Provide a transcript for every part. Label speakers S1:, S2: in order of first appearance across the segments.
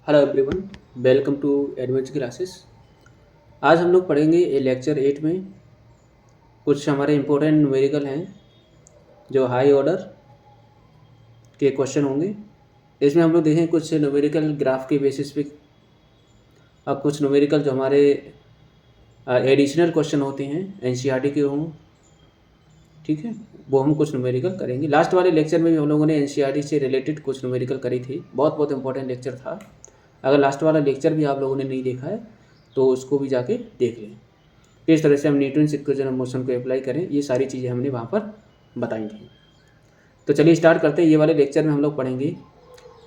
S1: Hello everyone, welcome to adventure classes. आज हम लोग पढ़ेंगे लेक्चर 8 में कुछ हमारे इम्पोर्टेंट न्यूमेरिकल हैं जो हाई ऑर्डर के क्वेश्चन होंगे। इसमें हम लोग देखेंगे कुछ न्यूमेरिकल ग्राफ के बेसिस पे और कुछ न्यूमेरिकल जो हमारे एडिशनल क्वेश्चन होते हैं एनसीईआरटी के हों, ठीक है, वो हम कुछ न्यूमेरिकल करेंगे। लास्ट वाले लेक्चर में भी हम लोगों ने एनसीईआरटी से रिलेटेड कुछ न्यूमेरिकल करी थी, बहुत इंपॉर्टेंट लेक्चर था। अगर लास्ट वाला लेक्चर भी आप लोगों ने नहीं देखा है तो उसको भी जाके देख लें। किस तरह से हम न्यूटन्स इक्वेशन ऑफ मोशन को अप्लाई करें, ये सारी चीज़ें हमने वहाँ पर बताई थी। तो चलिए स्टार्ट करते हैं। ये वाले लेक्चर में हम लोग पढ़ेंगे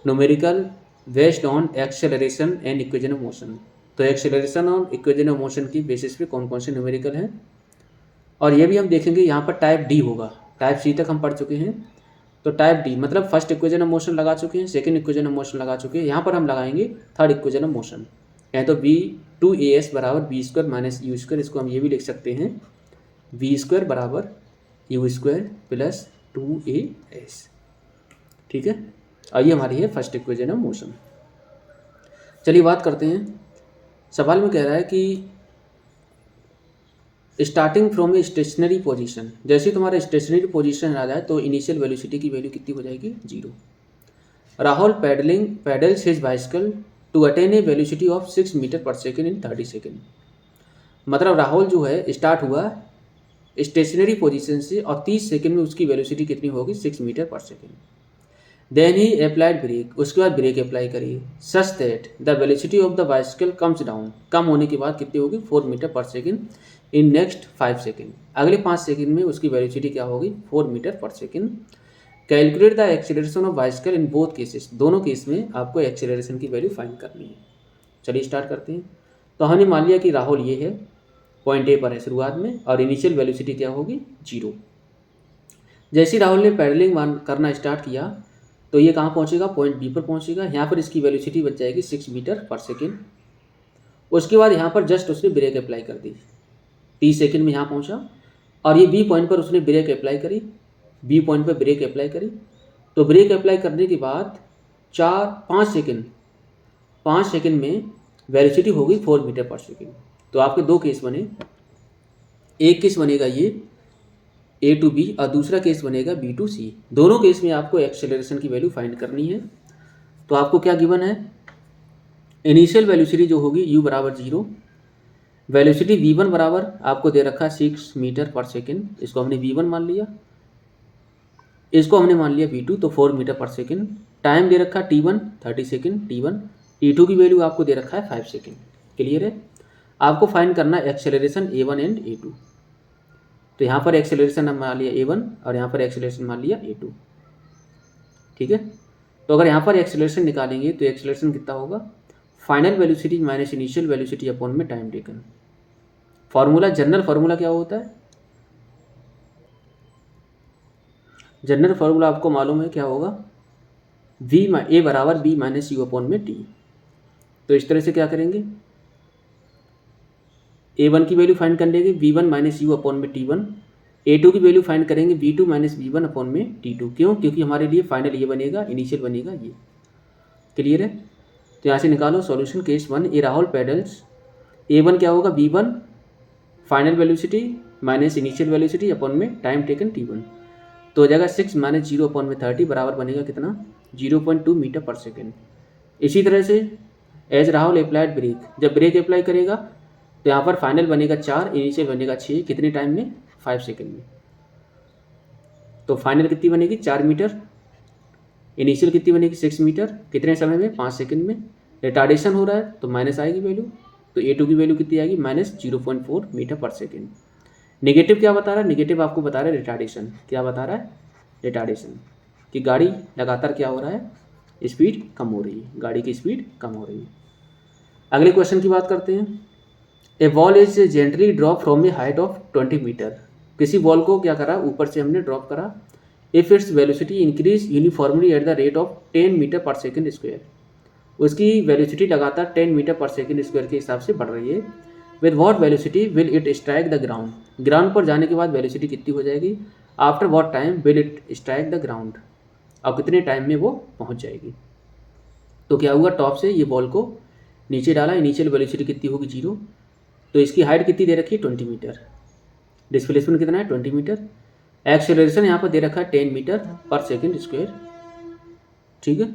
S1: numerical based on acceleration and equation of motion. तो एक्सेलरेशन और इक्वेशन ऑफ मोशन की बेसिस पे कौन कौन से न्यूमेरिकल हैं, और ये भी हम देखेंगे। यहाँ पर टाइप डी होगा, टाइप सी तक हम पढ़ चुके हैं। तो टाइप डी मतलब फर्स्ट इक्वेशन ऑफ मोशन लगा चुके हैं, सेकंड इक्वेशन ऑफ मोशन लगा चुके हैं। यहाँ पर हम लगाएंगे थर्ड इक्वेशन ऑफ मोशन, या तो बी टू ए एस बराबर b square minus u square. इसको हम ये भी लिख सकते हैं बी स्क्वायर बराबर यू स्क्वायर प्लस 2as, ठीक है। और ये हमारी है फर्स्ट इक्वेशन ऑफ मोशन। चलिए बात करते हैं। सवाल में कह रहा है कि starting from a stationary position, जैसे तुम्हारा स्टेशनरी पोजीशन आ जाए तो इनिशियल वेलोसिटी की वैल्यू कितनी हो जाएगी, 0। Rahul pedals his bicycle to attain a velocity of 6 metre per second in 30 second. मतलब राहुल जो है स्टार्ट हुआ स्टेशनरी पोजीशन से और 30 सेकेंड में उसकी वेलोसिटी कितनी होगी, 6 metre per second. Then he applied brake, उसके बाद ब्रेक अप्लाई करिए such that the velocity of the bicycle comes down, कम होने के बाद कितनी होगी, 4 metre per second in next 5 second. अगले 5 सेकेंड में उसकी वेलोसिटी क्या होगी, 4 metre per second. Calculate the acceleration of bicycle in both cases, दोनों केस में आपको एक्सेलरेशन की वैल्यू फाइंड करनी है। चलिए स्टार्ट करते हैं। तो हमने मान लिया कि राहुल ये है, पॉइंट ए पर है शुरुआत में, और इनिशियल वेलोसिटी क्या होगी, 0। जैसे राहुल ने पैडलिंग करना स्टार्ट किया तो ये कहाँ पहुँचेगा, पॉइंट बी पर पहुँचेगा। यहाँ पर इसकी वेलोसिटी बच जाएगी 6 मीटर पर सेकेंड। उसके बाद यहाँ पर जस्ट उसने ब्रेक अप्लाई कर दी, 30 सेकेंड में यहाँ पहुँचा, और ये बी पॉइंट पर उसने ब्रेक अप्लाई करी, बी पॉइंट पर ब्रेक अप्लाई करी। तो ब्रेक अप्लाई करने के बाद 5 सेकेंड में वेलोसिटी होगी 4 मीटर पर सेकेंड। तो आपके दो केस बने, एक केस बनेगा ये ए टू बी और दूसरा केस बनेगा बी टू सी। दोनों केस में आपको एक्सेलरेशन की वैल्यू फाइंड करनी है। तो आपको क्या गिवन है, इनिशियल वेलोसिटी जो होगी u बराबर 0, वेलोसिटी v1 बराबर आपको दे रखा है 6 मीटर पर सेकेंड, इसको हमने v1 मान लिया, इसको हमने मान लिया v2 तो 4 मीटर पर सेकेंड। टाइम दे रखा है t1 30 सेकेंड t1, t2 की वैल्यू आपको दे रखा है 5 सेकेंड। क्लियर है। आपको फाइंड करना है एक्सेलरेशन a1 एंड a2। तो यहाँ पर एक्सेलरेशन हम मान लिया a1 और यहाँ पर एक्सेलरेशन मान लिया a2, ठीक है। तो अगर यहाँ पर एक्सेलरेशन निकालेंगे तो एक्सेलरेशन कितना होगा, final velocity minus initial velocity upon में time taken. Formula, general formula क्या होता है, जनरल फार्मूला आपको मालूम है क्या होगा, ए बराबर बी माइनस यू अपॉन में टी। तो इस तरह से क्या करेंगे, a1 की वैल्यू फाइंड कर लेंगे v1 माइनस यू अपॉन में t1, a2 की वैल्यू फाइंड करेंगे v2 माइनस v1 अपॉन में t2। क्यों, क्योंकि हमारे लिए फाइनल ये बनेगा, इनिशियल बनेगा ये। क्लियर है। तो यहाँ से निकालो सॉल्यूशन। केस 1, ए राहुल पैडल्स, a1 क्या होगा, v1 final velocity minus initial velocity upon में टाइम टेकन t1। तो हो जाएगा 6 माइनस 0 अपॉन में 30 बराबर बनेगा कितना, 0.2 मीटर पर सेकेंड। इसी तरह से एज राहुल अप्लाइड ब्रेक, जब ब्रेक अप्लाई करेगा तो यहाँ पर फाइनल बनेगा 4, इनिशियल बनेगा 6, कितने टाइम में, 5 सेकेंड में। तो फाइनल कितनी बनेगी, 4 मीटर, इनिशियल कितनी बनेगी, 6 मीटर, कितने समय में, 5 सेकेंड में। रिटार्डेशन हो रहा है तो माइनस आएगी वैल्यू, तो a2 की वैल्यू कितनी आएगी, minus 0.4 metre per second. Negative क्या बता रहा है, नेगेटिव आपको बता रहा है रिटार्डेशन। क्या बता रहा है, रिटार्डेशन, कि गाड़ी लगातार क्या हो रहा है, स्पीड कम हो रही है, गाड़ी की स्पीड कम हो रही है। अगले क्वेश्चन की बात करते हैं। A wall is gently drop from a height of 20 metre. किसी वॉल को क्या करा, ऊपर से हमने ड्रॉप करा। If its velocity increase uniformly at the rate of 10 metre per second square, उसकी वेलोसिटी लगातार 10 मीटर पर सेकेंड स्क्वायर के हिसाब से बढ़ रही है। With what velocity will it strike the ground, ground पर जाने के बाद वेलोसिटी कितनी हो जाएगी, after what time will it strike the ground, और कितने टाइम में वो पहुंच जाएगी। तो क्या हुआ, टॉप से ये बॉल को नीचे डाला, इनिशियल वेलोसिटी कितनी होगी 0, तो इसकी हाइट कितनी दे रखी है 20 मीटर, डिस्प्लेसमेंट कितना है 20 मीटर, एक्सेलरेशन यहाँ पर दे रखा है 10 मीटर पर सेकेंड स्क्वायर। ठीक है,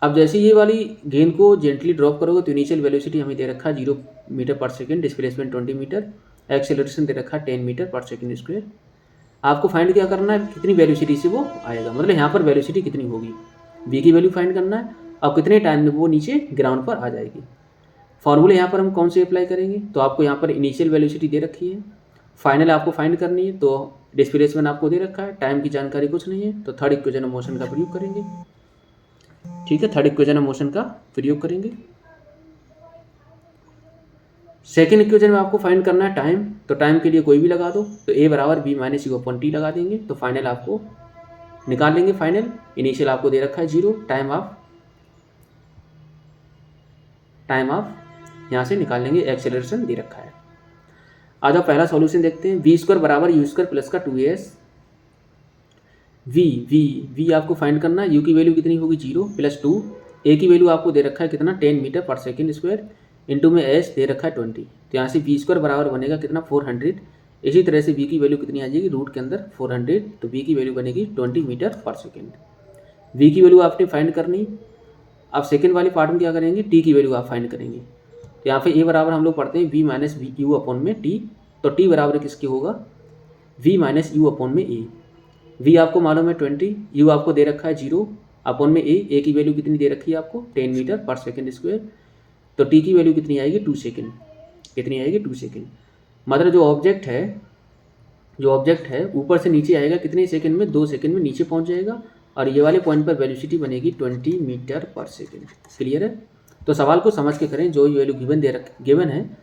S1: अब जैसे ये वाली गेंद को जेंटली ड्रॉप करोगे तो इनिशियल वेलोसिटी हमें दे रखा है 0 metre per second, displacement 20 metre, acceleration दे रखा है 10 मीटर पर सेकेंड स्क्वायर। आपको फाइंड क्या करना है, कितनी वेलोसिटी से वो आएगा, मतलब यहाँ पर वेलोसिटी कितनी होगी, v की वैल्यू फाइंड करना है और कितने टाइम में वो नीचे ग्राउंड पर आ जाएगी। फॉर्मूले यहाँ पर हम कौन से अप्लाई करेंगे, तो आपको यहाँ पर इनिशियल वेलोसिटी दे रखी है, फाइनल आपको फाइंड करनी है, तो डिस्प्लेसमेंट आपको दे रखा है, टाइम की जानकारी कुछ नहीं है, तो थर्ड इक्वेशन ऑफ मोशन का प्रयोग करेंगे। ठीक है, थर्ड इक्वेशन ऑफ मोशन का प्रयोग करेंगे। सेकेंड इक्वेशन में आपको फाइंड करना है टाइम, तो टाइम के लिए कोई भी लगा दो, तो a बराबर b minus u upon T लगा देंगे, तो फाइनल आपको निकाल लेंगे। फाइनल इनिशियल आपको दे रखा है 0, टाइम ऑफ यहाँ से निकाल लेंगे, एक्सेलरेशन दे रखा है। आ जाओ पहला सॉल्यूशन देखते हैं। वी स्क्वायर बराबर यू स्क्वायर प्लस का 2as, वी आपको फाइंड करना है, यू की वैल्यू कितनी होगी 0 प्लस 2, ए की वैल्यू आपको दे रखा है कितना 10 metre per second square, into में एस दे रखा है 20, तो यहाँ से वी स्क्वायर बराबर बनेगा कितना 400। इसी तरह से वी की वैल्यू कितनी आ जाएगी रूट के अंदर 400, तो वी की वैल्यू बनेगी 20 मीटर पर सेकेंड। वी की वैल्यू आपने फाइंड करनी। अब सेकेंड वाले पार्ट में क्या करेंगे, टी की वैल्यू आप फाइंड करेंगे, तो यहाँ पे ए बराबर हम लोग पढ़ते हैं v minus v u upon में टी, तो टी बराबर किसके होगा वी माइनस यू अपॉन में ए। वी आपको मालूम है 20, यू आपको दे रखा है 0 अपॉन में ए की वैल्यू कितनी दे रखी है आपको 10 मीटर पर सेकेंड स्क्वायर, तो टी की वैल्यू कितनी आएगी 2 सेकेंड, कितनी आएगी 2 सेकेंड। मतलब जो ऑब्जेक्ट है ऊपर से नीचे आएगा कितने सेकंड में, 2 सेकंड में नीचे पहुंच जाएगा, और ये वाले पॉइंट पर वेलोसिटी बनेगी 20 मीटर पर सेकेंड। क्लियर है, तो सवाल को समझ के करें, जो वैल्यू गिवन है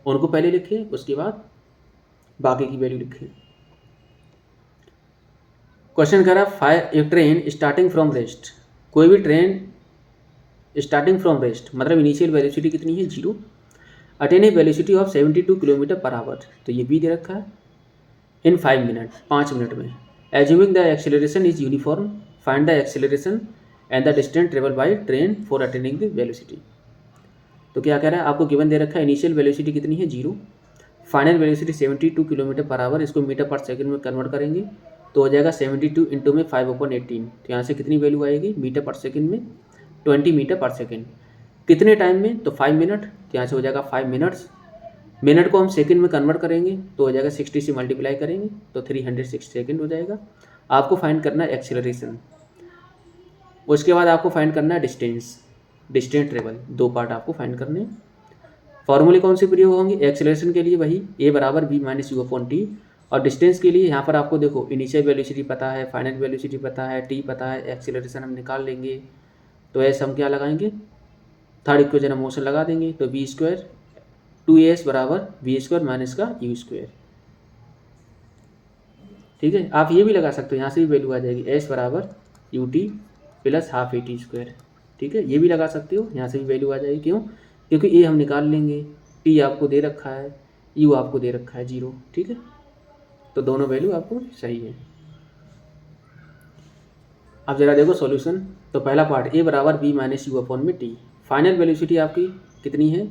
S1: उनको पहले लिखें, उसके बाद बाकी की वैल्यू लिखें। क्वेश्चन कह रहा है a train starting from rest, कोई भी ट्रेन स्टार्टिंग फ्रॉम रेस्ट मतलब इनिशियल वेलोसिटी कितनी है 0, attain a velocity of 72 kilometre per our, तो ये भी दे रखा है इन 5 मिनट, 5 मिनट में। Assuming the acceleration is uniform, find the acceleration and the distance travel by train for attaining the velocity. तो क्या कह रहा है, आपको गिवन दे रखा है इनिशियल वेलोसिटी कितनी है 0, final velocity 72 kilometre per our, इसको मीटर पर सेकंड में कन्वर्ट करेंगे तो हो जाएगा 72 इंटू में 5/18, तो यहाँ से कितनी वैल्यू आएगी मीटर पर सेकंड में 20 मीटर पर सेकंड। कितने टाइम में, तो 5 मिनट, तो यहाँ से हो जाएगा 5 मिनट्स। मिनट को हम सेकंड में कन्वर्ट करेंगे तो हो जाएगा 60 से मल्टीप्लाई करेंगे तो 360 सेकंड हो जाएगा। आपको फाइंड करना है एक्सेलरेशन, उसके बाद आपको फाइंड करना है डिस्टेंस ट्रेवल, 2 पार्ट आपको फाइंड करने हैं। फॉर्मूले कौन से प्रयोग होंगे, एक्सेलरेशन के लिए वही ए बराबर b minus u upon t, और डिस्टेंस के लिए यहाँ पर आपको देखो इनिशियल वेलोसिटी पता है, फाइनल वेलोसिटी पता है, टी पता है, एक्सेलरेशन हम निकाल लेंगे, तो ऐसे हम क्या लगाएंगे थर्ड इक्वेशन हम मोशन लगा देंगे, तो वी स्क्वायर 2as बराबर वी स्क्वायर माइनस का यू स्क्वायर। ठीक है, आप ये भी लगा सकते हो, यहाँ से भी वैल्यू आ जाएगी एस बराबर U T plus half A T square. ठीक है, ये भी लगा सकते हो, यहाँ से भी वैल्यू आ जाएगी, क्यों, क्योंकि ए हम निकाल लेंगे, टी आपको दे रखा है, यू आपको दे रखा है 0। ठीक है, तो दोनों वैल्यू आपको सही है। अब जरा देखो सॉल्यूशन, तो पहला पार्ट ए बराबर बी माइनस यू अपॉन में टी, फाइनल वेलोसिटी आपकी कितनी है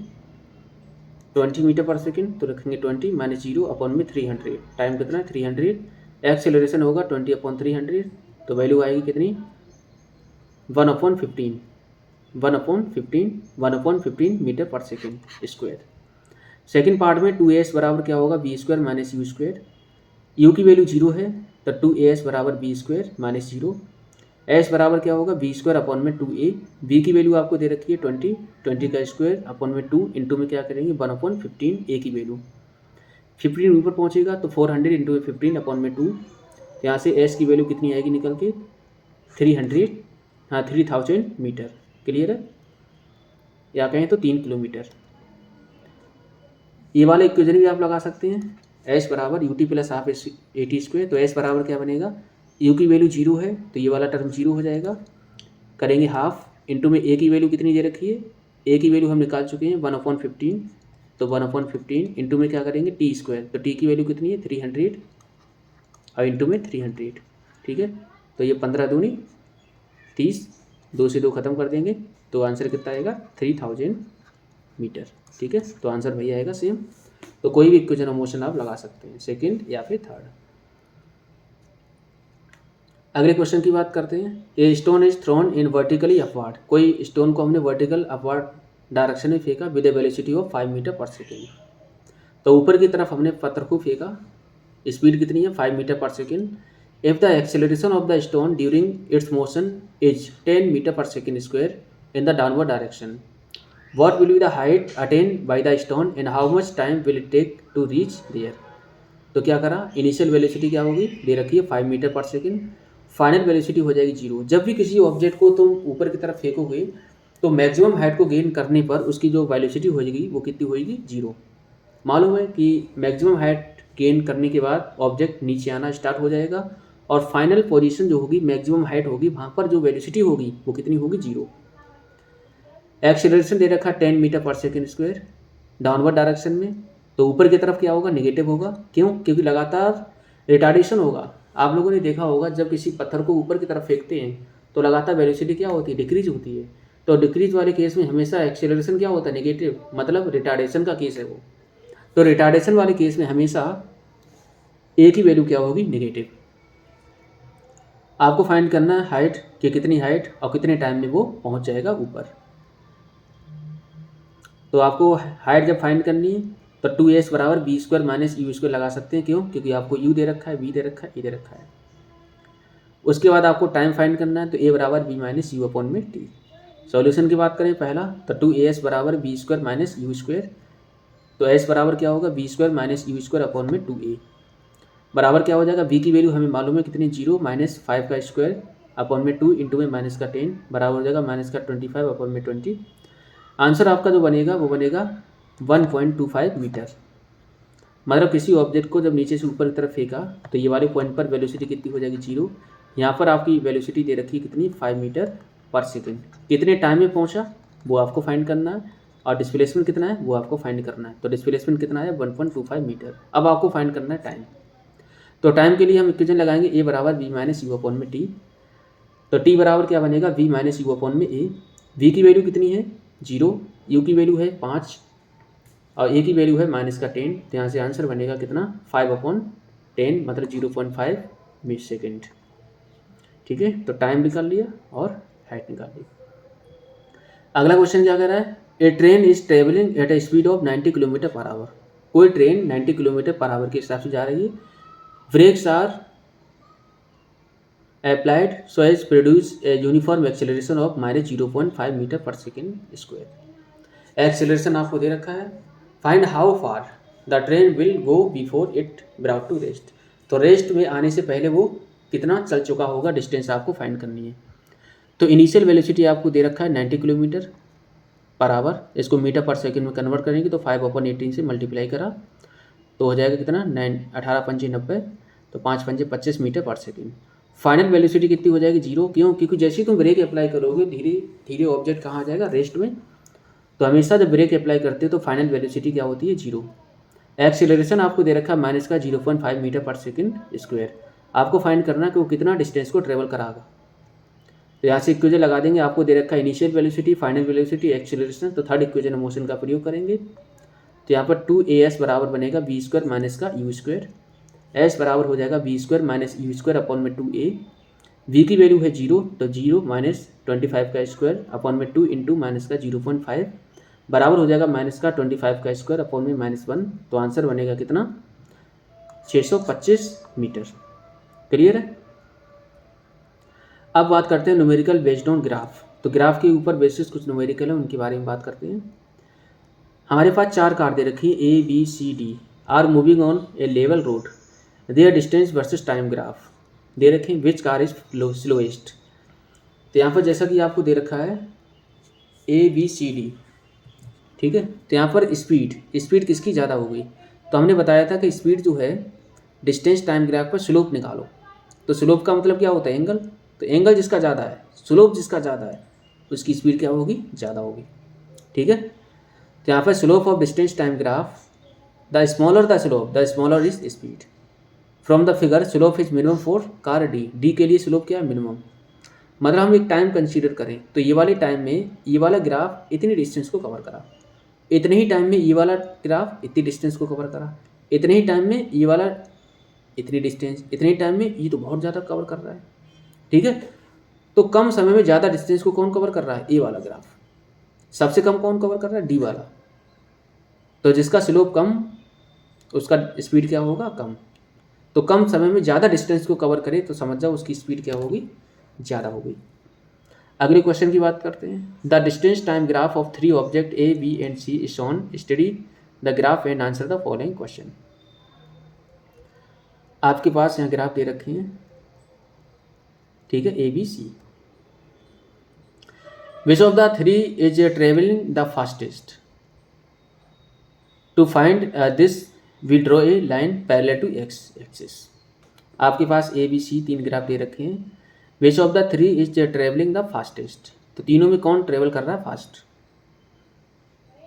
S1: 20 मीटर पर सेकेंड, तो रखेंगे 20 माइनस 0 अपॉन में 300, टाइम कितना है 300, एक्सेलरेशन होगा 20 अपॉन 300, तो वैल्यू आएगी कितनी 1/15 metre per second square. Second part में 2as बराबर क्या होगा b square minus u square, u की वैल्यू 0 है तो 2as बराबर बी स्क्वायर माइनस 0, एस बराबर क्या होगा बी स्क्वायर अपॉन में 2a, बी की वैल्यू आपको दे रखी है 20 का स्क्वायर अपॉन में 2 इंटू में क्या करेंगे 1/15, ए की वैल्यू 15 ऊपर पहुंचेगा तो 400 इंटू 15 अपॉन में 2, यहाँ से एस की वैल्यू कितनी आएगी निकल के 3000 मीटर। क्लियर है, या कहें तो 3 किलोमीटर। ये वाले इक्वेशन भी आप लगा सकते हैं, एस बराबर U T plus half A T square, तो एस बराबर क्या बनेगा, यू की वैल्यू 0 है तो ये वाला टर्म 0 हो जाएगा, करेंगे हाफ इंटू में ए की वैल्यू कितनी दे रखी है, ए की वैल्यू हम निकाल चुके हैं 1/15, तो 1/15 इंटू में क्या करेंगे टी स्क्वायर, तो टी की वैल्यू कितनी है 300 और इंटू में 300। ठीक है, तो ये 15 दूनी 30 2 से 2 खत्म कर देंगे तो आंसर कितना आएगा 3000 मीटर। ठीक है, तो आंसर वही आएगा सेम। तो कोई भी इक्वेशन ऑफ मोशन आप लगा सकते हैं, सेकंड या फिर थर्ड। अगले क्वेश्चन की बात करते हैं। A stone is thrown in vertically upward, कोई स्टोन को हमने वर्टिकल अपवार्ड डायरेक्शन में फेंका with a velocity of 5 metre per second. तो ऊपर की तरफ हमने पत्थर को फेंका, स्पीड कितनी है 5 metre per second. If the acceleration of the stone during its motion is 10 metre per second square in the downward direction, what will be the height attained by the stone and how much time will it take to reach there। तो क्या करा, initial velocity क्या होगी दे रखी है 5 metre per second, final velocity हो जाएगी 0। जब भी किसी ऑब्जेक्ट को तुम ऊपर की तरफ फेंकोगे तो मैक्सिमम हाइट को गेन करने पर उसकी जो वेलोसिटी होगी वो कितनी होगी 0। मालूम है कि मैक्सिमम हाइट गेन करने के बाद ऑब्जेक्ट नीचे आना स्टार्ट हो जाएगा और फाइनल पोजीशन जो होगी मैक्सिमम हाइट होगी वहाँ पर जो वेलोसिटी होगी वो कितनी होगी 0। एक्सीलरेशन दे रखा 10 metre per second square downward direction में, तो ऊपर की तरफ क्या होगा नेगेटिव होगा। क्यों, क्योंकि लगातार रिटार्डेशन होगा। आप लोगों ने देखा होगा जब किसी पत्थर को ऊपर की तरफ फेंकते हैं तो लगातार वेलोसिटी क्या होती है डिक्रीज होती है। तो डिक्रीज वाले केस में हमेशा एक्सीलरेशन क्या होता है नेगेटिव, मतलब रिटार्डेशन का केस है वो। तो रिटार्डेशन वाले केस में हमेशा एक ही वैल्यू क्या होगी नेगेटिव। आपको फाइंड करना है हाइट कि कितनी हाइट और कितने टाइम में वो पहुंच जाएगा ऊपर। तो आपको हाइट जब फाइंड करनी है तो 2s बराबर b square minus u square लगा सकते हैं। क्यों, क्योंकि आपको u दे रखा है, v दे रखा है, e दे रखा है। उसके बाद आपको टाइम फाइंड करना है तो a बराबर b माइनस यू अपॉन में t। सॉल्यूशन की बात करें पहला तो 2as बराबर b square minus u square, तो s बराबर क्या होगा b square minus u square upon में 2a बराबर क्या हो जाएगा, v की वैल्यू हमें मालूम है कितनी 0 माइनस 5 का स्क्वायर अपॉन में 2 इंटू में माइनस का 10 बराबर हो जाएगा माइनस का 25 अपॉन में 20। आंसर आपका जो बनेगा वो बनेगा 1.25 मीटर। मतलब किसी ऑब्जेक्ट को जब नीचे से ऊपर की तरफ फेंका तो ये वाले पॉइंट पर वेलोसिटी कितनी हो जाएगी 0। यहाँ पर आपकी वेलोसिटी दे रखी है कितनी 5 मीटर पर सेकेंड। कितने टाइम में पहुँचा वो आपको फाइंड करना है और डिस्प्लेसमेंट कितना है वो आपको फाइंड करना है। तो डिस्प्लेसमेंट कितना है 1.25 मीटर। अब आपको फाइंड करना है टाइम। तो टाइम के लिए हम इक्वेशन लगाएंगे a बराबर v माइनस यू अपॉन में t। तो t बराबर क्या बनेगा v माइनस यू अपॉन में a। v की वैल्यू कितनी है 0, u की वैल्यू है 5 और a की वैल्यू है माइनस का 10। तो यहाँ से आंसर बनेगा कितना 5/10 मतलब 0.5 मिली सेकेंड। ठीक है, तो टाइम निकाल लिया और हाइट निकाल ली। अगला क्वेश्चन क्या कह रहा है, a train is travelling at a speed of 90 kilometre per hour. कोई ट्रेन 90 किलोमीटर पर आवर के हिसाब से जा रही है। Brakes are applied so as produce a uniform acceleration of minus 0.5 metre per second square. Acceleration आपको दे रखा है, find how far the train will go before it brought to rest. तो रेस्ट में आने से पहले वो कितना चल चुका होगा डिस्टेंस आपको फाइंड करनी है। तो इनिशियल वेलोसिटी आपको दे रखा है 90 किलोमीटर पर आवर, इसको मीटर पर सेकेंड में कन्वर्ट करेंगे तो 5/18 से मल्टीप्लाई करा तो हो जाएगा कितना 18 पंजे 90, तो 5 पंजे 25 metre per second. Final velocity कितनी हो जाएगी 0। क्यों, क्योंकि जैसे ही तुम ब्रेक अप्लाई करोगे धीरे धीरे ऑब्जेक्ट कहाँ आ जाएगा रेस्ट में। तो हमेशा जब ब्रेक अप्लाई करते हो तो फाइनल वेलोसिटी क्या होती है 0। एक्सीलरेशन आपको दे रखा है माइनस का 0.5 मीटर पर सेकेंड स्क्वायर। आपको फाइंड करना है कि वो कितना डिस्टेंस को ट्रेवल करागा। तो यहाँ से इक्वेशन लगा देंगे, आपको दे रखा है initial velocity, final velocity, acceleration. तो थर्ड इक्वेशन मोशन का प्रयोग करेंगे। तो यहाँ पर 2as बराबर बनेगा बी स्क्वायर माइनस का यू स्क्वायर। एस बराबर हो जाएगा b square minus u square upon में 2a। v की वैल्यू है 0, तो 0 माइनस 25 का स्क्वायर अपॉन में 2 इंटू माइनस का 0.5 बराबर हो जाएगा माइनस का 25 का स्क्वायर अपॉन में -1। तो आंसर बनेगा कितना 625 मीटर। क्लियर है। अब बात करते हैं न्यूमेरिकल बेस्ड ऑन ग्राफ। तो ग्राफ के ऊपर बेसिस कुछ न्यूमेरिकल है उनके बारे में बात करते हैं। हमारे पास 4 कार दे रखी है A B C D are moving on a level road. Their distance versus time graph दे रखे हैं, विच कार इज स्लोएस्ट। तो यहाँ पर जैसा कि आपको दे रखा है ए बी सी डी, ठीक है। तो यहाँ पर स्पीड किसकी ज़्यादा होगी। तो हमने बताया था कि स्पीड जो है डिस्टेंस टाइम ग्राफ पर स्लोप निकालो। तो स्लोप का मतलब क्या होता है एंगल। तो एंगल जिसका ज़्यादा है, स्लोप जिसका ज़्यादा है, उसकी स्पीड क्या होगी ज़्यादा होगी। ठीक है। तो यहाँ पर slope of distance time graph, the smaller the slope the smaller is speed. From the figure slope is minimum for car D. D के लिए स्लोप क्या है मिनिमम। मतलब हम एक टाइम कंसीडर करें तो ये वाले टाइम में ये वाला ग्राफ इतनी डिस्टेंस को कवर करा, इतने ही टाइम में ये वाला ग्राफ इतनी डिस्टेंस को कवर करा, इतने ही टाइम में ये वाला इतनी डिस्टेंस, इतने ही टाइम में ये तो बहुत ज़्यादा कवर कर रहा है। ठीक है, तो कम समय में ज़्यादा डिस्टेंस को कौन कवर कर रहा है? ए वाला ग्राफ। सबसे कम कौन कवर कर रहा है? डी वाला। तो जिसका स्लोप कम उसका स्पीड क्या होगा? कम। तो कम समय में ज़्यादा डिस्टेंस को कवर करे तो समझ जाओ उसकी स्पीड क्या होगी? ज़्यादा होगी। अगले क्वेश्चन की बात करते हैं। The distance time graph of 3 object A B and C is shown, study the graph and answer the following question. आपके पास यहाँ ग्राफ दे रखे हैं, ठीक है, A B C. Which of the three is travelling the fastest? To find this we draw a line parallel to x axis. आपके पास ए बी सी 3 ग्राफ दे रखे हैं। विच of the three is travelling the fastest? तो तीनों में कौन travel कर रहा है फास्ट?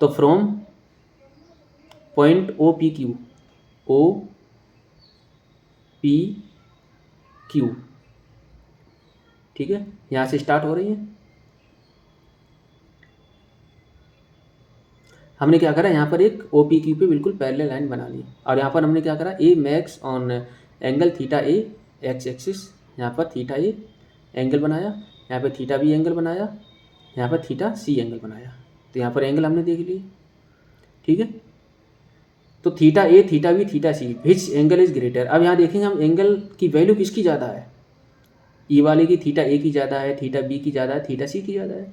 S1: तो from point O P Q, O P Q, ठीक है, यहाँ से स्टार्ट हो रही है। हमने क्या करा, यहाँ पर एक ओ पी क्यू पे बिल्कुल पैरेलल लाइन बना ली और यहाँ पर हमने क्या करा, A makes an angle theta a x axis, यहाँ पर थीटा ए एंगल बनाया, यहाँ पर थीटा बी एंगल बनाया, यहाँ पर थीटा सी एंगल बनाया। तो यहाँ पर एंगल हमने देख लिए, ठीक है। तो theta A theta B theta C, which angle is greater? अब यहाँ देखेंगे हम एंगल की वैल्यू किसकी ज़्यादा है। ई वाले की थीटा ए की ज़्यादा है, थीटा बी की ज़्यादा है, थीटा सी की ज़्यादा है।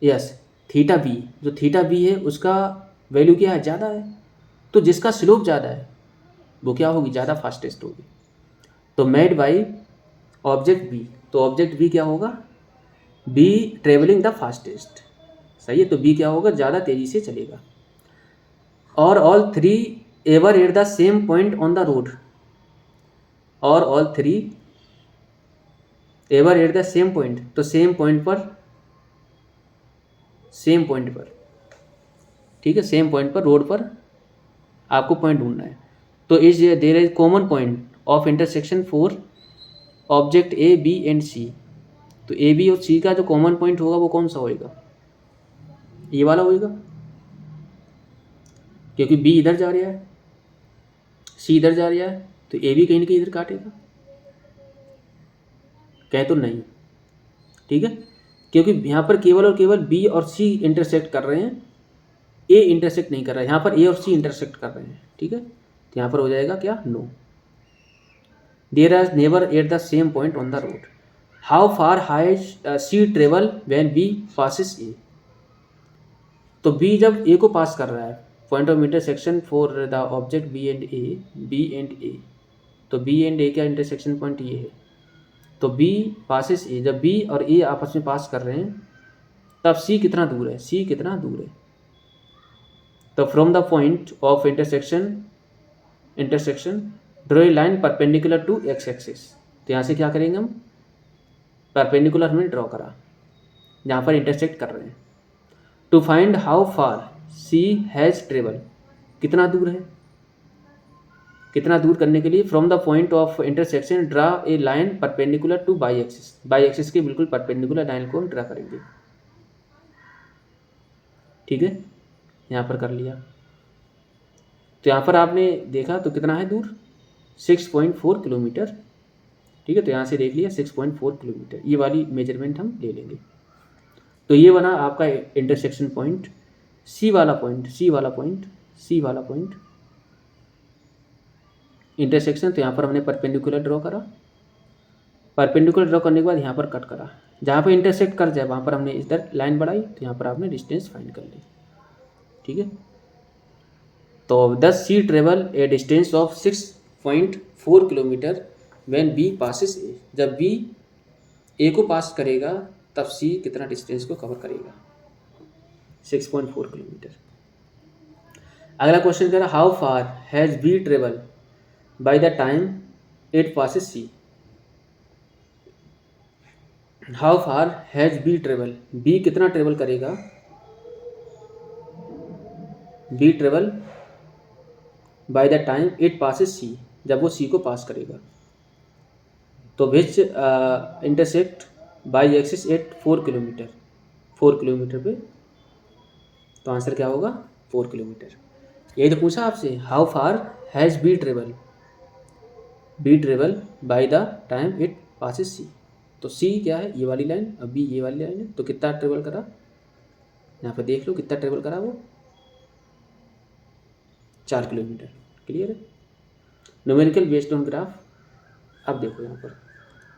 S1: यस, थीटा बी, जो थीटा बी है उसका वैल्यू क्या है? ज़्यादा है। तो जिसका स्लोप ज़्यादा है वो क्या होगी? ज़्यादा फास्टेस्ट होगी। तो मेड बाई ऑब्जेक्ट बी, तो ऑब्जेक्ट बी क्या होगा? बी ट्रेवलिंग द फास्टेस्ट, सही है। तो बी क्या होगा? ज़्यादा तेज़ी से चलेगा। Are all three ever at the same point on the road, are all three ever at the same point, तो सेम पॉइंट पर, सेम पॉइंट पर, ठीक है, सेम पॉइंट पर, रोड पर आपको पॉइंट ढूंढना है। तो is there is common point of intersection for object A B and C. तो ए बी और सी का जो कॉमन पॉइंट होगा वो कौन सा होएगा? ये वाला होएगा, क्योंकि बी इधर जा रहा है, सी इधर जा रहा है, तो ए बी कहीं ना कहीं इधर काटेगा, कहे तो नहीं, ठीक है। क्योंकि यहाँ पर केवल और केवल बी और सी इंटरसेक्ट कर रहे हैं, ए इंटरसेक्ट नहीं कर रहा है। यहाँ पर ए और सी इंटरसेक्ट कर रहे हैं, ठीक है। तो यहाँ पर हो जाएगा क्या? No. There are never at the same point on the road. How far has C travel when B passes A? तो बी जब ए को पास कर रहा है, point of intersection for the object B and A, B and A, तो B and ए का intersection point ये है। तो बी पासिस ए, जब बी और ए आपस में पास कर रहे हैं तब सी कितना दूर है? सी कितना दूर है? तो from the point of intersection draw a line perpendicular to x axis. तो यहाँ से क्या करेंगे हम? परपेंडिकुलर हमने ड्रॉ करा जहाँ पर इंटरसेक्ट कर रहे हैं। To find how far C has travel, कितना दूर है, कितना दूर करने के लिए from the point of intersection draw a line perpendicular to y axis. Y axis के बिल्कुल परपेंडिकुलर लाइन को हम ड्रा करेंगे, ठीक है। यहाँ पर कर लिया। तो यहाँ पर आपने देखा तो कितना है दूर? 6.4 किलोमीटर, ठीक है। तो यहाँ से देख लिया 6.4 किलोमीटर, ये वाली मेजरमेंट हम ले लेंगे। तो ये बना आपका इंटरसेक्शन पॉइंट, सी वाला पॉइंट, सी वाला पॉइंट, सी वाला पॉइंट इंटरसेक्शन। तो यहाँ पर हमने परपेंडिकुलर ड्रॉ करा, परपेंडिकुलर ड्रॉ करने के बाद यहाँ पर कट करा, जहाँ पर इंटरसेक्ट कर जाए वहाँ पर हमने इधर लाइन बढ़ाई, तो यहाँ पर आपने डिस्टेंस फाइंड कर ली, ठीक है। तो 10 C travel a distance of 6.4 kilometre when B passes A. जब बी ए को पास करेगा तब सी कितना डिस्टेंस को कवर करेगा? 6.4 किलोमीटर। अगला क्वेश्चन कह रहा how far has B travel by the time it passes C. How far has B travel, B कितना ट्रेवल करेगा? B travel by the time it passes C, जब वो सी को पास करेगा। तो which intersect y axis at 4 kilometre, 4 kilometre पे, तो answer क्या होगा 4 किलोमीटर। यही तो पूछा आपसे, how far has B travel by the time it passes C. तो सी क्या है, ये वाली लाइन, अब बी ये वाली लाइन है, तो कितना ट्रेवल करा, यहाँ पे देख लो कितना ट्रेवल करा वो, 4 किलोमीटर। क्लियर है। Numerical based on graph. अब देखो यहाँ पर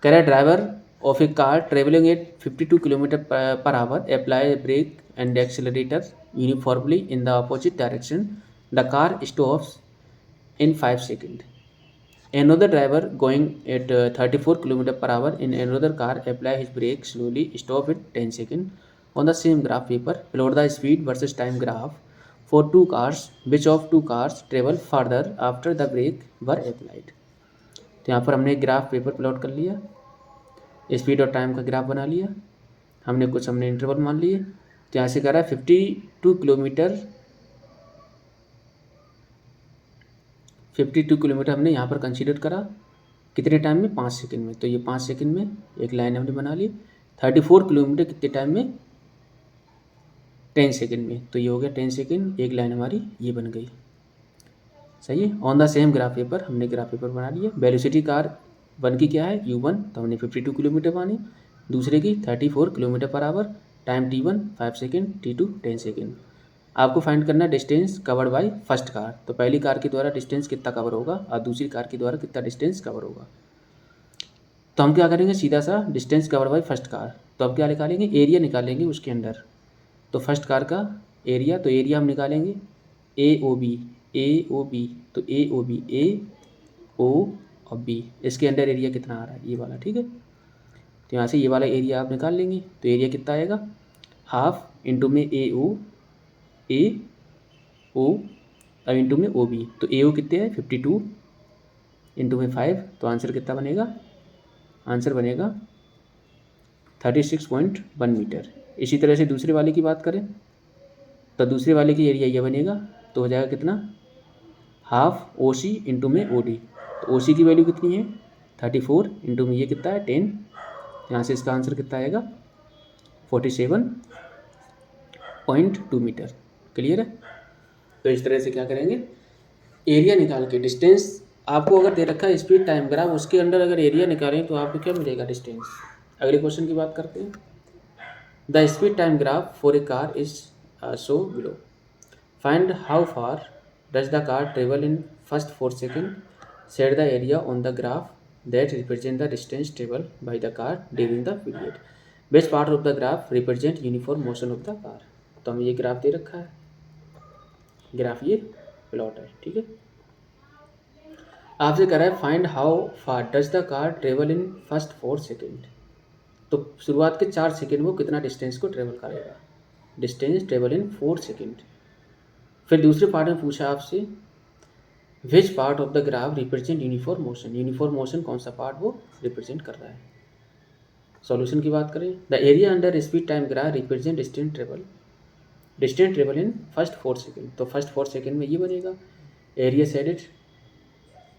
S1: कह रहा है driver of a car travelling at 52 kilometre per hour apply brake and accelerator uniformly in the opposite direction, the car stops in 5 seconds. Another driver going at 34 km per hour in another car apply his brake slowly, stop at 10 seconds. On the same graph paper, plot the speed versus time graph for two cars. Which of two cars travel further after the brake were applied? तो यहाँ पर हमने एक graph paper plot कर लिया, speed और time का graph बना लिया, हमने इंटरवल मान लिए। तो यहाँ से कह रहा है 52 किलोमीटर हमने यहाँ पर कंसीडर करा, कितने टाइम में, 5 सेकंड में। तो ये 5 सेकंड में एक लाइन हमने बना ली। 34 किलोमीटर कितने टाइम में, 10 सेकंड में। तो ये हो गया 10 सेकंड, एक लाइन हमारी ये बन गई। सही है। On the same graph paper, हमने ग्राफ पेपर बना लिया। वेलोसिटी कार वन की क्या है, u1, तो हमने 52 किलोमीटर मानी। दूसरे की 34 kilometre per our, time t1 5 second, t2 10 second. आपको फाइंड करना है distance covered by first car. तो पहली कार के द्वारा डिस्टेंस कितना कवर होगा और दूसरी कार के द्वारा कितना डिस्टेंस कवर होगा। तो हम क्या करेंगे, सीधा सा distance covered by first car. तो अब क्या निकालेंगे, एरिया निकालेंगे उसके अंदर। तो फर्स्ट कार का एरिया, तो एरिया हम निकालेंगे ए ओ बी, तो ए ओ और बी, इसके अंडर एरिया कितना आ रहा है, ये वाला। ठीक है। तो यहाँ से ये वाला एरिया आप निकाल लेंगे। तो एरिया कितना आएगा, हाफ इंटू में ए ओ और इंटू में ओ बी। तो ए ओ कितने हैं 52 इंटू में 5, तो आंसर कितना बनेगा, आंसर बनेगा 36.1 मीटर। इसी तरह से दूसरे वाले की बात करें तो दूसरे वाले की एरिया ये बनेगा, तो हो जाएगा कितना, हाफ ओ सी इंटू में ओ डी। तो ओ सी की वैल्यू कितनी है 34 इंटू में ये कितना है 10, यहाँ से इसका आंसर कितना आएगा 47.2 मीटर। क्लियर है। तो इस तरह से क्या करेंगे, एरिया निकाल के डिस्टेंस, आपको अगर दे रखा है स्पीड टाइम ग्राफ, उसके अंदर अगर एरिया निकालें तो आपको क्या मिलेगा, डिस्टेंस। अगले क्वेश्चन की बात करते हैं। The speed time graph for a car is show below. Find how far does the car travel in first 4 second. Set the area on the graph that represent the distance travel by the car during the period. Best part of the graph represent uniform motion of the car. तो हमें ये graph दे रखा है, graph ये plot है। ठीक है। आपसे कह रहा है find how far does the car travel in first 4 second. तो शुरुआत के 4 सेकेंड वो कितना डिस्टेंस को ट्रेवल करेगा, डिस्टेंस ट्रेवल इन 4 सेकेंड। फिर दूसरे पार्ट में पूछा आपसे which part of the graph represent uniform motion. Uniform motion कौन सा पार्ट वो रिप्रेजेंट कर रहा है। सॉल्यूशन की बात करें, the area under speed time graph represent distance travel in first 4 second. तो फर्स्ट 4 सेकेंड में ये बनेगा एरिया सेडेड।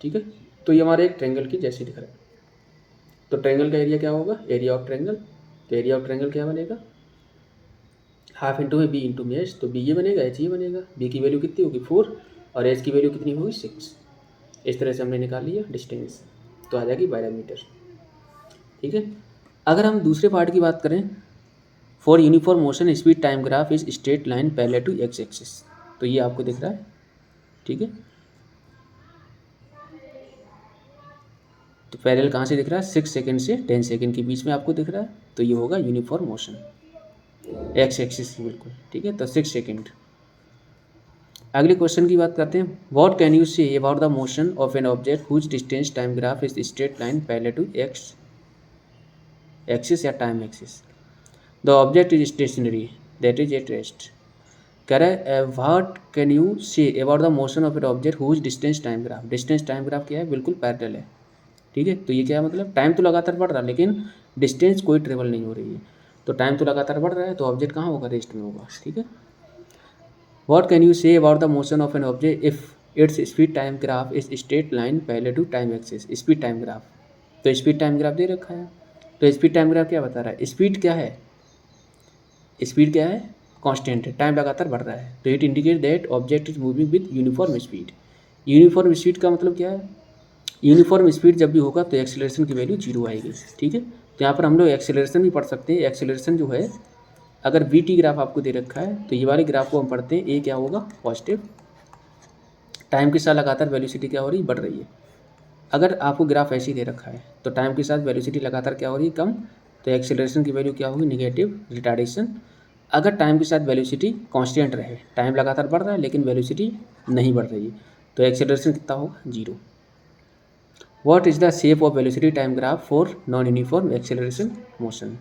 S1: ठीक है। तो ये हमारे एक ट्रेंगल की जैसे दिख रहा है। तो ट्रेंगल का एरिया क्या होगा, एरिया ऑफ ट्रेंगल। तो एरिया ऑफ ट्रेंगल क्या बनेगा, हाफ इंटू में बी इंटू में एच। तो बी ये बनेगा, एच ये बनेगा। बी की वैल्यू कितनी होगी 4 और एच की वैल्यू कितनी होगी 6। इस तरह से हमने निकाल लिया डिस्टेंस, तो आ जाएगी 12 मीटर। ठीक है। अगर हम दूसरे पार्ट की बात करें, for uniform motion speed time graph is straight line parallel to x axis. तो ये आपको दिख रहा है। ठीक है। तो पैरेलल कहाँ से दिख रहा है, 6 सेकेंड से 10 सेकेंड के बीच में आपको दिख रहा है। तो ये होगा यूनिफॉर्म मोशन एक्स एक्सिस की, बिल्कुल। ठीक है। तो 6 सेकेंड। अगले क्वेश्चन की बात करते हैं। What can you say about the motion of an object whose distance time graph is straight line parallel to x axis या time axis. The object is stationary that is at rest. कह रहा है what can you say about the motion of an object whose distance time graph. Distance time graph क्या है, बिल्कुल parallel है। ठीक है। तो ये क्या है, मतलब टाइम तो लगातार बढ़ रहा है लेकिन डिस्टेंस कोई ट्रेवल नहीं हो रही है। तो टाइम तो लगातार बढ़ रहा है, तो ऑब्जेक्ट कहाँ होगा, रेस्ट में होगा। ठीक है। What can you say about the motion of an object if its speed time graph is straight line parallel to time axis. Speed time graph तो स्पीड टाइम ग्राफ दे रखा है। तो स्पीड टाइम ग्राफ क्या बता रहा है, speed क्या है, स्पीड क्या है, कांस्टेंट है, टाइम लगातार बढ़ रहा है। तो it indicate that object is moving with uniform speed. Uniform speed का मतलब क्या है, यूनिफॉर्म स्पीड जब भी होगा तो एक्सेलरेशन की वैल्यू जीरो आएगी। ठीक है, तो यहाँ पर हम लोग एक्सेलरेशन भी पढ़ सकते हैं। एक्सेलरेशन जो है, अगर वी टी ग्राफ आपको दे रखा है तो ये वाले ग्राफ को हम पढ़ते हैं, ए क्या होगा, पॉजिटिव, टाइम के साथ लगातार वेलोसिटी क्या हो रही है, बढ़ रही है। अगर आपको ग्राफ ऐसे ही दे रखा है तो टाइम के साथ वेलोसिटी लगातार क्या हो रही है, कम, तो एक्सेलरेशन की वैल्यू क्या होगी, नेगेटिव, रिटार्डेशन। अगर टाइम के साथ वेलोसिटी कांस्टेंट रहे, टाइम लगातार बढ़ रहा है लेकिन वेलोसिटी नहीं बढ़ रही है, तो एक्सेलरेशन कितना होगा, zero. What is the shape of velocity time graph for non uniform acceleration motion.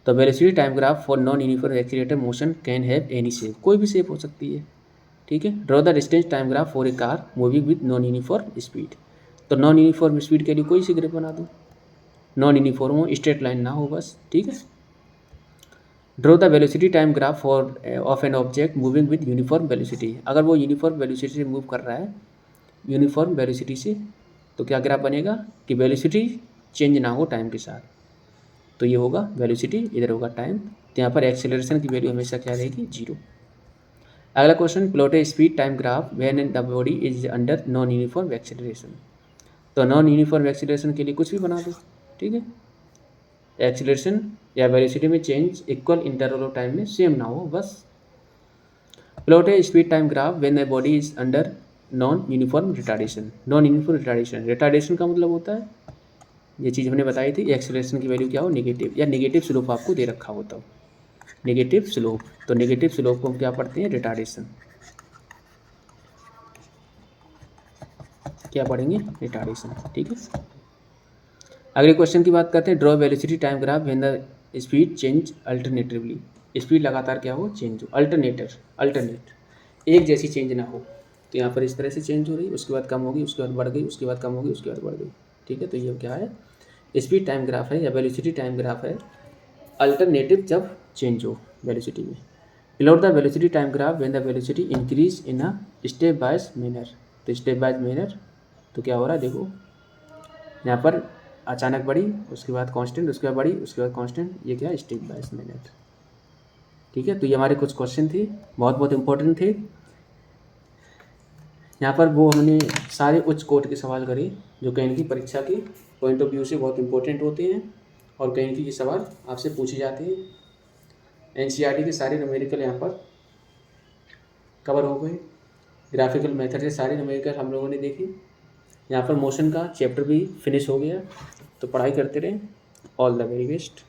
S1: तो velocity time graph for non uniform accelerated motion can have any shape, कोई भी शेप हो सकती है। ठीक है, draw the distance time graph for a car moving with non uniform speed. तो non uniform speed के लिए कोई सी ग्राफ बना दो, नॉन यूनिफॉर्म हो, स्ट्रेट लाइन ना हो बस। ठीक है, draw the velocity time graph for of an object moving with uniform velocity. अगर वो यूनिफॉर्म वेलोसिटी से मूव कर रहा है, यूनिफॉर्म वेलोसिटी से, तो क्या ग्राफ बनेगा कि वेलोसिटी चेंज ना हो टाइम के साथ, तो ये होगा वेलोसिटी, इधर होगा टाइम। तो यहाँ पर एक्सेलरेशन की वैल्यू हमेशा क्या रहेगी, जीरो। अगला question, plot A speed time graph when the body is under non uniform acceleration. तो नॉन यूनिफॉर्म एक्सेलरेशन के लिए कुछ भी बना दो। ठीक है, एक्सेलरेशन या वेलोसिटी में change equal interval of time में सेम ना हो बस। Plot A speed time graph when the body is under non uniform retardation. Non uniform retardation, retardation का मतलब होता है, ये चीज़ हमने बताई थी, एक्सेलरेशन की वैल्यू क्या हो, नेगेटिव, या नेगेटिव स्लोप आपको दे रखा हो तब, नेगेटिव स्लोप। तो नेगेटिव स्लोप को हम क्या पढ़ते हैं, रिटार्डेशन, क्या पढ़ेंगे, रिटार्डेशन। ठीक है, अगले क्वेश्चन की बात करते हैं, draw velocity time graph when the speed change alternatively. Speed लगातार क्या हो, चेंज हो, अल्टरनेट, एक जैसी चेंज ना हो। तो यहाँ पर इस तरह से चेंज हो रही, उसके बाद कम होगी, उसके बाद बढ़ गई, उसके बाद कम होगी, उसके बाद बढ़ गई। ठीक है, तो ये क्या है, स्पीड टाइम ग्राफ है या वेलोसिटी टाइम ग्राफ है, अल्टरनेटिव जब चेंज हो वेलोसिटी में। Plot the velocity time graph when the velocity increase in a step wise manner. तो स्टेप वाइज मैनर, तो क्या हो रहा है, देखो यहाँ पर अचानक बढ़ी, उसके बाद कांस्टेंट, उसके बाद बढ़ी, उसके बाद कांस्टेंट, ये क्या है, स्टेप वाइज मैनर। ठीक है, तो ये हमारे कुछ क्वेश्चन थे, बहुत बहुत इंपॉर्टेंट थे। यहाँ पर वो हमने सारे उच्च कोटि के सवाल करे जो कहीं की परीक्षा के पॉइंट ऑफ व्यू से बहुत इंपॉर्टेंट होते हैं और कहीं की ये सवाल आपसे पूछे जाते हैं। एनसीईआरटी के सारे न्यूमेरिकल यहाँ पर कवर हो गए, ग्राफिकल मेथड से सारे न्यूमेरिकल हम लोगों ने देखे। यहाँ पर मोशन का चैप्टर भी फिनिश हो गया, तो पढ़ाई करते रहें। All the very best.